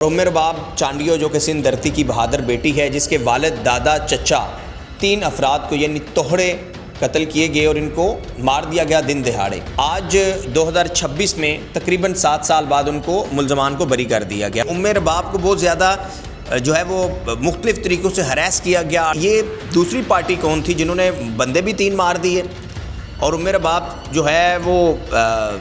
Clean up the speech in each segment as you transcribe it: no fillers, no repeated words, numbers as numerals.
عمر باب چانڈیو جو کہ سندھ دھرتی کی بہادر بیٹی ہے، جس کے والد دادا چچا 3 افراد کو یعنی توہڑے قتل کیے گئے اور ان کو مار دیا گیا دن دہاڑے۔ آج 2026 میں تقریباً 7 سال بعد ان کو ملزمان کو بری کر دیا گیا۔ عمر باب کو بہت زیادہ جو ہے وہ مختلف طریقوں سے ہراس کیا گیا۔ یہ دوسری پارٹی کون تھی جنہوں نے بندے بھی 3 مار دیے، اور عمر باب جو ہے وہ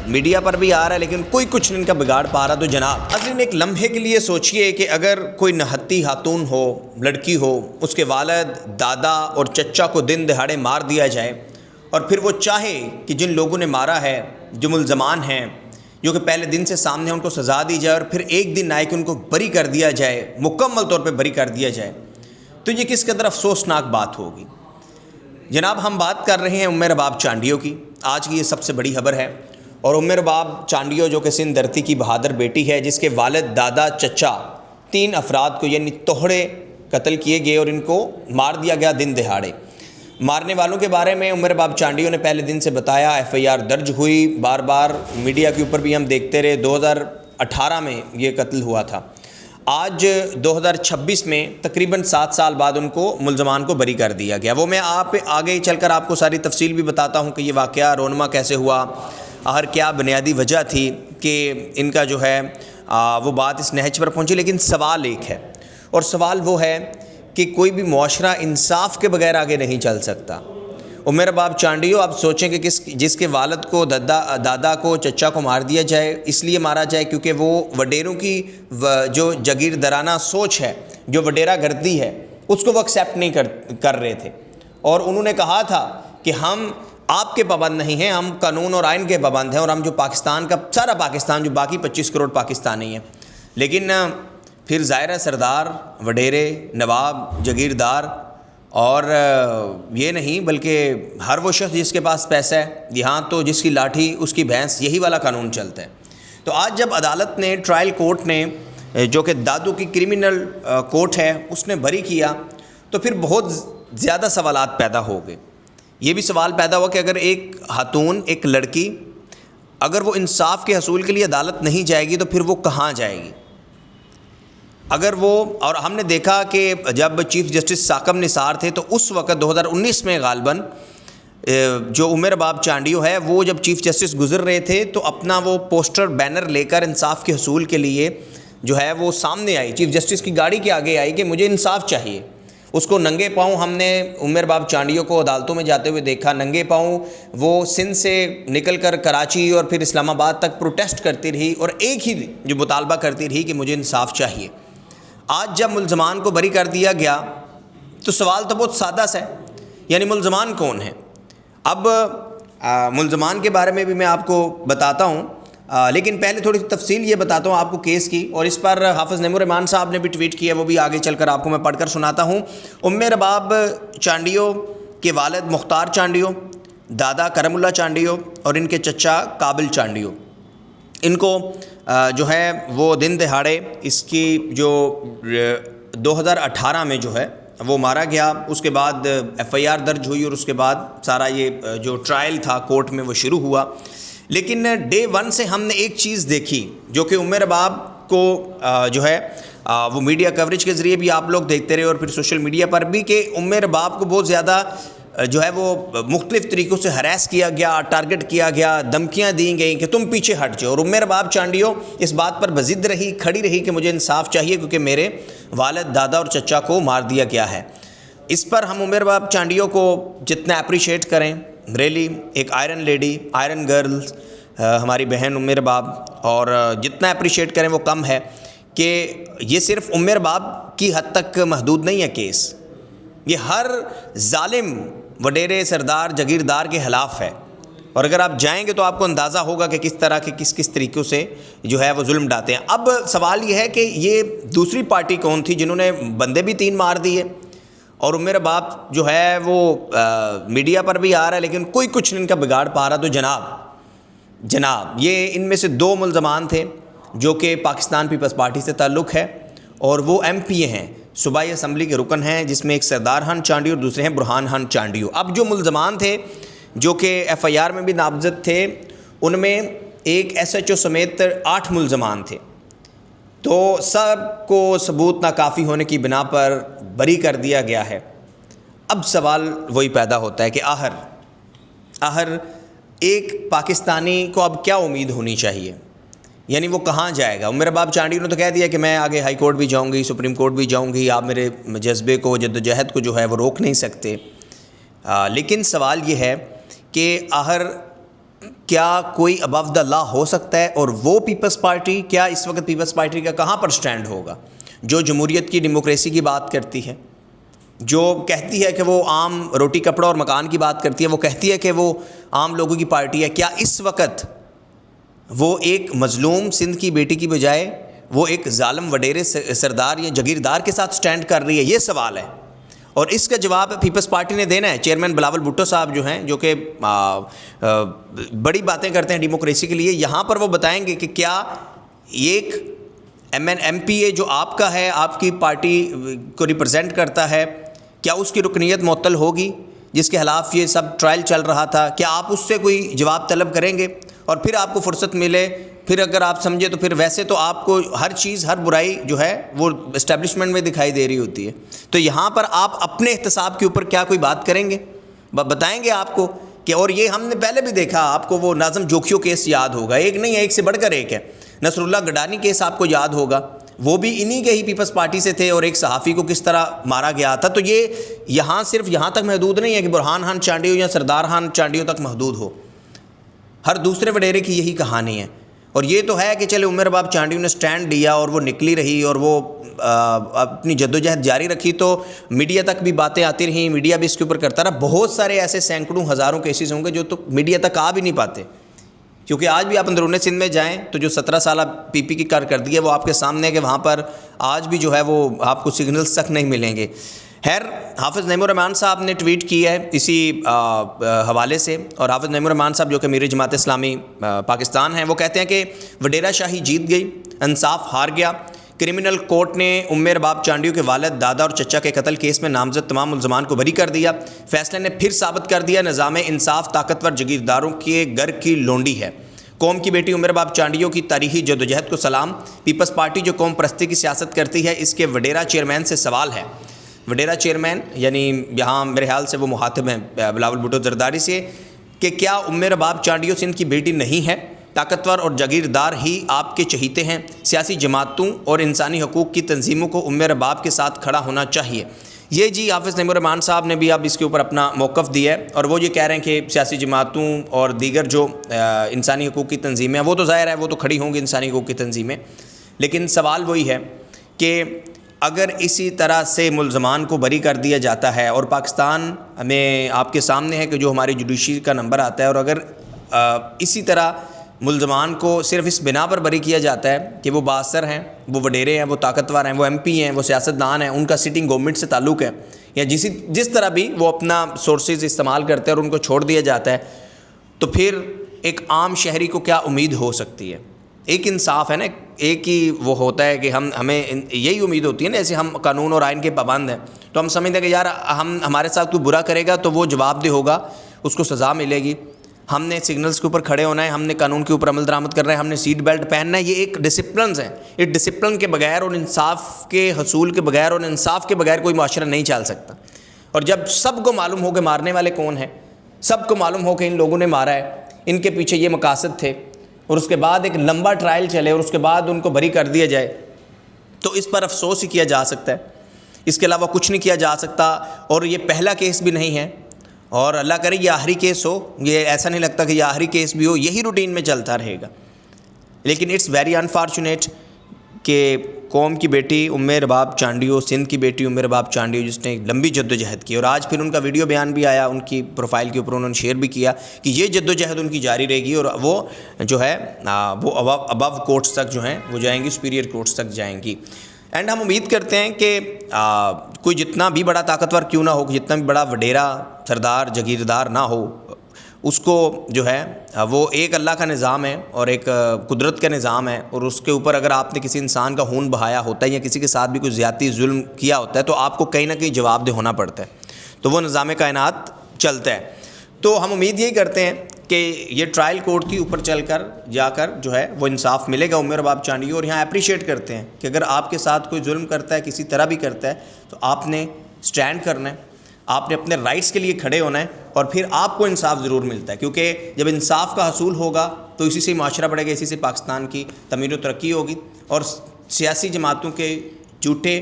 میڈیا پر بھی آ رہا ہے لیکن کوئی کچھ نہیں ان کا بگاڑ پا رہا۔ تو جناب اصل ایک لمحے کے لیے سوچئے کہ اگر کوئی نہتی خاتون ہو، لڑکی ہو، اس کے والد دادا اور چچا کو دن دہاڑے مار دیا جائے، اور پھر وہ چاہے کہ جن لوگوں نے مارا ہے، جو ملزمان ہیں، جو کہ پہلے دن سے سامنے ان کو سزا دی جائے، اور پھر ایک دن آئے کہ ان کو بری کر دیا جائے، مکمل طور پہ بری کر دیا جائے، تو یہ کس قدر افسوسناک بات ہوگی۔ جناب ہم بات کر رہے ہیں عمر باب چانڈیو کی۔ آج کی یہ سب سے بڑی خبر ہے، اور عمر باب چانڈیو جو کہ سندھ دھرتی کی بہادر بیٹی ہے، جس کے والد دادا چچا 3 افراد کو یعنی توہڑے قتل کیے گئے اور ان کو مار دیا گیا دن دہاڑے۔ مارنے والوں کے بارے میں عمر باب چانڈیو نے پہلے دن سے بتایا، FIR درج ہوئی، بار بار میڈیا کے اوپر بھی ہم دیکھتے رہے۔ 2018 میں یہ قتل ہوا تھا۔ آج 2026 میں تقریباً 7 سال بعد ان کو ملزمان کو بری کر دیا گیا۔ وہ میں آگے چل کر آپ کو ساری تفصیل بھی بتاتا ہوں کہ یہ واقعہ رونما کیسے ہوا، اور کیا بنیادی وجہ تھی کہ ان کا جو ہے وہ بات اس نہج پر پہنچی۔ لیکن سوال ایک ہے، اور سوال وہ ہے کہ کوئی بھی معاشرہ انصاف کے بغیر آگے نہیں چل سکتا۔ عمر باب چانڈیو آپ سوچیں کہ جس کے والد کو دادا کو چچا کو مار دیا جائے، اس لیے مارا جائے کیونکہ وہ وڈیروں کی جو جگیردارانہ سوچ ہے، جو وڈیرا گردی ہے، اس کو وہ ایکسیپٹ نہیں کر رہے تھے، اور انہوں نے کہا تھا کہ ہم آپ کے پابند نہیں ہیں، ہم قانون اور آئین کے پابند ہیں، اور ہم جو پاکستان کا سارا پاکستان جو باقی 25 کروڑ پاکستانی ہیں۔ لیکن پھر ظاہر ہے سردار، وڈیرے، نواب، جگیردار، اور یہ نہیں بلکہ ہر وہ شخص جس کے پاس پیسہ ہے، یہاں تو جس کی لاٹھی اس کی بھینس، یہی والا قانون چلتا ہے۔ تو آج جب عدالت نے، ٹرائل کورٹ نے، جو کہ دادو کی کرمنل کورٹ ہے، اس نے بری کیا، تو پھر بہت زیادہ سوالات پیدا ہو گئے۔ یہ بھی سوال پیدا ہوا کہ اگر ایک خاتون، ایک لڑکی، اگر وہ انصاف کے حصول کے لیے عدالت نہیں جائے گی تو پھر وہ کہاں جائے گی؟ اگر وہ، اور ہم نے دیکھا کہ جب چیف جسٹس ثاقب نثار تھے تو اس وقت 2019 میں غالباً جو عمر باب چانڈیو ہے، وہ جب چیف جسٹس گزر رہے تھے تو اپنا وہ پوسٹر بینر لے کر انصاف کے حصول کے لیے جو ہے وہ سامنے آئی، چیف جسٹس کی گاڑی کے آگے آئی کہ مجھے انصاف چاہیے۔ اس کو ننگے پاؤں ہم نے عمر باب چانڈیو کو عدالتوں میں جاتے ہوئے دیکھا، ننگے پاؤں وہ سندھ سے نکل کر کراچی اور پھر اسلام آباد تک پروٹیسٹ کرتی رہی، اور ایک ہی جو مطالبہ کرتی رہی کہ مجھے انصاف چاہیے۔ آج جب ملزمان کو بری کر دیا گیا تو سوال تو بہت سادہ سا ہے، یعنی ملزمان کون ہیں؟ اب ملزمان کے بارے میں بھی میں آپ کو بتاتا ہوں، لیکن پہلے تھوڑی تفصیل یہ بتاتا ہوں آپ کو کیس کی، اور اس پر حافظ نعیم الرحمان صاحب نے بھی ٹویٹ کیا، وہ بھی آگے چل کر آپ کو میں پڑھ کر سناتا ہوں۔ عمر باب چانڈیو کے والد مختار چانڈیو، دادا کرم اللہ چانڈیو، اور ان کے چچا قابل چانڈیو، ان کو جو ہے وہ دن دہاڑے اس کی جو 2018 میں جو ہے وہ مارا گیا۔ اس کے بعد FIR درج ہوئی، اور اس کے بعد سارا یہ جو ٹرائل تھا کورٹ میں وہ شروع ہوا۔ لیکن ڈے 1 سے ہم نے ایک چیز دیکھی جو کہ عمر باب کو جو ہے وہ میڈیا کوریج کے ذریعے بھی آپ لوگ دیکھتے رہے، اور پھر سوشل میڈیا پر بھی، کہ عمر باب کو بہت زیادہ جو ہے وہ مختلف طریقوں سے ہراس کیا گیا، ٹارگٹ کیا گیا، دھمکیاں دی گئیں کہ تم پیچھے ہٹ جاؤ، اور عمر باب چانڈیو اس بات پر بضد رہی، کھڑی رہی کہ مجھے انصاف چاہیے کیونکہ میرے والد دادا اور چچا کو مار دیا گیا ہے۔ اس پر ہم عمر باب چانڈیو کو جتنا اپریشیٹ کریں، ریلی ایک آئرن لیڈی، آئرن گرلز ہماری بہن عمر باب، اور جتنا اپریشیٹ کریں وہ کم ہے، کہ یہ صرف عمر باب کی حد تک محدود نہیں ہے کیس، یہ ہر ظالم وڈیرے، سردار، جگیردار کے خلاف ہے، اور اگر آپ جائیں گے تو آپ کو اندازہ ہوگا کہ کس طرح کے کس طریقوں سے جو ہے وہ ظلم ڈھاتے ہیں۔ اب سوال یہ ہے کہ یہ دوسری پارٹی کون تھی جنہوں نے بندے بھی 3 مار دیے، اور عمر باب جو ہے وہ میڈیا پر بھی آ رہا ہے لیکن کوئی کچھ نہیں ان کا بگاڑ پا رہا۔ تو جناب یہ ان میں سے 2 ملزمان تھے جو کہ پاکستان پیپلز پارٹی سے تعلق ہے، اور وہ MPA ہیں، صوبائی اسمبلی کے رکن ہیں، جس میں ایک سردار خان چانڈیو اور دوسرے ہیں برہان خان چانڈیو۔ اب جو ملزمان تھے جو کہ FIR میں بھی نامزد تھے، ان میں ایک SHO سمیت 8 ملزمان تھے۔ تو سب کو ثبوت ناکافی ہونے کی بنا پر بری کر دیا گیا ہے۔ اب سوال وہی پیدا ہوتا ہے کہ آخر ایک پاکستانی کو اب کیا امید ہونی چاہیے، یعنی وہ کہاں جائے گا؟ عمر اباب چانڈیو نے تو کہہ دیا کہ میں آگے ہائی کورٹ بھی جاؤں گی، سپریم کورٹ بھی جاؤں گی، آپ میرے جذبے کو، جدوجہد کو جو ہے وہ روک نہیں سکتے۔ لیکن سوال یہ ہے کہ آخر کیا کوئی ابو دا لا ہو سکتا ہے؟ اور وہ پیپلز پارٹی، کیا اس وقت پیپلز پارٹی کا کہاں پر سٹینڈ ہوگا جو جمہوریت کی، ڈیموکریسی کی بات کرتی ہے، جو کہتی ہے کہ وہ عام روٹی کپڑا اور مکان کی بات کرتی ہے، وہ کہتی ہے کہ وہ عام لوگوں کی پارٹی ہے؟ کیا اس وقت وہ ایک مظلوم سندھ کی بیٹی کی بجائے وہ ایک ظالم وڈیرے سردار یا جگیردار کے ساتھ سٹینڈ کر رہی ہے؟ یہ سوال ہے، اور اس کا جواب پیپلز پارٹی نے دینا ہے۔ چیئرمین بلاول بھٹو صاحب جو ہیں، جو کہ بڑی باتیں کرتے ہیں ڈیموکریسی کے لیے، یہاں پر وہ بتائیں گے کہ کیا ایک ایم پی اے جو آپ کا ہے، آپ کی پارٹی کو ریپرزینٹ کرتا ہے، کیا اس کی رکنیت معطل ہوگی جس کے خلاف یہ سب ٹرائل چل رہا تھا؟ کیا آپ اس سے کوئی جواب طلب کریں گے؟ اور پھر آپ کو فرصت ملے، پھر اگر آپ سمجھے تو پھر ویسے تو آپ کو ہر چیز، ہر برائی جو ہے وہ اسٹیبلشمنٹ میں دکھائی دے رہی ہوتی ہے، تو یہاں پر آپ اپنے احتساب کے اوپر کیا کوئی بات کریں گے؟ بتائیں گے آپ کو کہ، اور یہ ہم نے پہلے بھی دیکھا، آپ کو وہ ناظم جوکھیو کیس یاد ہوگا، ایک نہیں ہے، ایک سے بڑھ کر ایک ہے۔ نصر اللہ گڈانی کیس آپ کو یاد ہوگا، وہ بھی انہی کے ہی پیپلز پارٹی سے تھے، اور ایک صحافی کو کس طرح مارا گیا تھا۔ تو یہ یہاں صرف یہاں تک محدود نہیں ہے کہ برہان خان چانڈیو یا سردار خان چانڈیو تک محدود ہو، ہر دوسرے وڈیرے کی یہی کہانی ہے۔ اور یہ تو ہے کہ چلے عمر اباب چانڈیو نے سٹینڈ لیا اور وہ نکلی رہی اور وہ اپنی جدوجہد جاری رکھی، تو میڈیا تک بھی باتیں آتی رہیں، میڈیا بھی اس کے اوپر کرتا رہا۔ بہت سارے ایسے سینکڑوں ہزاروں کیسز ہوں گے جو تو میڈیا تک آ بھی نہیں پاتے، کیونکہ آج بھی آپ اندرون سندھ میں جائیں تو جو 17 سالہ پی پی کی کارکردگی ہے وہ آپ کے سامنے ہے کہ وہاں پر آج بھی جو ہے وہ آپ کو سگنلز تک نہیں ملیں گے۔ خیر، حافظ نعیم الرحمان صاحب نے ٹویٹ کی ہے اسی حوالے سے، اور حافظ نعیم الرحمان صاحب جو کہ امیر جماعت اسلامی پاکستان ہیں، وہ کہتے ہیں کہ وڈیرہ شاہی جیت گئی، انصاف ہار گیا۔ کرمنل کورٹ نے عمر اباب چانڈیو کے والد، دادا اور چچا کے قتل کیس میں نامزد تمام ملزمان کو بری کر دیا۔ فیصلے نے پھر ثابت کر دیا نظام انصاف طاقتور جگیرداروں کے گھر کی لونڈی ہے۔ قوم کی بیٹی عمر اباب چانڈیو کی تاریخی جدوجہد کو سلام۔ پیپلز پارٹی جو قوم پرستی کی سیاست کرتی ہے، اس کے وڈیرہ چیئرمین سے سوال ہے۔ وڈیرہ چیئرمین یعنی یہاں میرے خیال سے وہ مخاطب ہیں بلاول بھٹو زرداری سے، کہ کیا عمر اباب چانڈیو سندھ کی بیٹی نہیں ہے؟ طاقتور اور جاگیردار ہی آپ کے چہیتے ہیں۔ سیاسی جماعتوں اور انسانی حقوق کی تنظیموں کو عمر اباب کے ساتھ کھڑا ہونا چاہیے۔ یہ جی حافظ نعیم الرحمان صاحب نے بھی اب اس کے اوپر اپنا موقف دیا ہے، اور وہ یہ کہہ رہے ہیں کہ سیاسی جماعتوں اور دیگر جو انسانی حقوق کی تنظیمیں ہیں، وہ تو ظاہر ہے وہ تو کھڑی ہوں گی انسانی حقوق کی تنظیمیں، لیکن سوال وہی ہے کہ اگر اسی طرح سے ملزمان کو بری کر دیا جاتا ہے، اور پاکستان میں آپ کے سامنے ہے کہ جو ہماری جوڈیشری کا نمبر آتا ہے، اور اگر اسی طرح ملزمان کو صرف اس بنا پر بری کیا جاتا ہے کہ وہ بااثر ہیں، وہ وڈیرے ہیں، وہ طاقتور ہیں، وہ ایم پی ہیں، وہ سیاستدان ہیں، ان کا سٹنگ گورنمنٹ سے تعلق ہے، یا جس طرح بھی وہ اپنا سورسز استعمال کرتے ہیں اور ان کو چھوڑ دیا جاتا ہے، تو پھر ایک عام شہری کو کیا امید ہو سکتی ہے؟ ایک انصاف ہے نا، ایک ہی وہ ہوتا ہے کہ ہمیں یہی امید ہوتی ہے نا، ایسے ہم قانون اور آئین کے پابند ہیں، تو ہم سمجھتے ہیں کہ یار ہمارے ساتھ کوئی برا کرے گا تو وہ جواب دہ ہوگا، اس کو سزا ملے گی، ہم نے سگنلز کے اوپر کھڑے ہونا ہے، ہم نے قانون کے اوپر عمل درآمد کرنا ہے، ہم نے سیٹ بیلٹ پہننا ہے۔ یہ ایک ڈسپلنز ہیں، اس ڈسپلن کے بغیر اور انصاف کے حصول کے بغیر اور انصاف کے بغیر کوئی معاشرہ نہیں چل سکتا۔ اور جب سب کو معلوم ہو کہ مارنے والے کون ہیں، سب کو معلوم ہو کہ ان لوگوں نے مارا ہے، ان کے پیچھے یہ مقاصد تھے، اور اس کے بعد ایک لمبا ٹرائل چلے اور اس کے بعد ان کو بری کر دیا جائے، تو اس پر افسوس ہی کیا جا سکتا ہے، اس کے علاوہ کچھ نہیں کیا جا سکتا۔ اور یہ پہلا کیس بھی نہیں ہے، اور اللہ کرے یہ آخری کیس ہو، یہ ایسا نہیں لگتا کہ یہ آخری کیس بھی ہو، یہی روٹین میں چلتا رہے گا۔ لیکن اٹس ویری انفارچونیٹ کہ قوم کی بیٹی عمر اباب چانڈیو، سندھ کی بیٹی عمر اباب چانڈیو، جس نے لمبی جدوجہد کی، اور آج پھر ان کا ویڈیو بیان بھی آیا ان کی پروفائل کے اوپر، انہوں نے شیئر بھی کیا کہ یہ جدوجہد ان کی جاری رہے گی، اور وہ جو ہے وہ ابو کورٹس تک جو ہیں وہ جائیں گی، سپیریئر کورٹس تک جائیں گی۔ اینڈ ہم امید کرتے ہیں کہ کوئی جتنا بھی بڑا طاقتور کیوں نہ ہو، جتنا بھی بڑا وڈیرا سردار جگیردار نہ ہو، اس کو جو ہے وہ ایک اللہ کا نظام ہے اور ایک قدرت کا نظام ہے، اور اس کے اوپر اگر آپ نے کسی انسان کا خون بہایا ہوتا ہے یا کسی کے ساتھ بھی کوئی زیادتی ظلم کیا ہوتا ہے تو آپ کو کہیں نہ کہیں جواب دہ ہونا پڑتا ہے، تو وہ نظام کائنات چلتا ہے۔ تو ہم امید یہی کرتے ہیں کہ یہ ٹرائل کورٹ تھی, اوپر چل کر جا کر جو ہے وہ انصاف ملے گا عمر باب چانڈی. اور یہاں اپریشیٹ کرتے ہیں کہ اگر آپ کے ساتھ کوئی ظلم کرتا ہے, کسی طرح بھی کرتا ہے, تو آپ نے سٹینڈ کرنا ہے, آپ نے اپنے رائٹس کے لیے کھڑے ہونا ہے, اور پھر آپ کو انصاف ضرور ملتا ہے. کیونکہ جب انصاف کا حصول ہوگا تو اسی سے معاشرہ بڑھے گا, اسی سے پاکستان کی تعمیر و ترقی ہوگی. اور سیاسی جماعتوں کے جھوٹے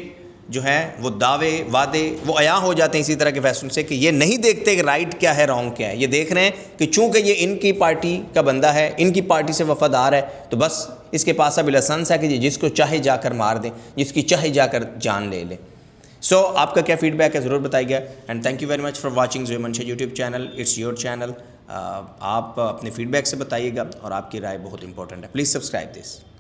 جو ہیں وہ دعوے وعدے وہ عیاں ہو جاتے ہیں اسی طرح کے فیصلوں سے, کہ یہ نہیں دیکھتے کہ رائٹ کیا ہے رانگ کیا ہے. یہ دیکھ رہے ہیں کہ چونکہ یہ ان کی پارٹی کا بندہ ہے, ان کی پارٹی سے وفادار ہے, تو بس اس کے پاس اب لائسنس ہے کہ یہ جس کو چاہے جا کر مار دیں, جس کی چاہے جا کر جان لے لیں. سو آپ کا کیا فیڈ بیک ہے ضرور بتائیے گا. And thank you very much for watching Zoya Mansha YouTube channel. It's your channel. آپ اپنے فیڈ بیک سے بتائیے گا, اور آپ کی رائے بہت امپورٹنٹ ہے. Please subscribe this.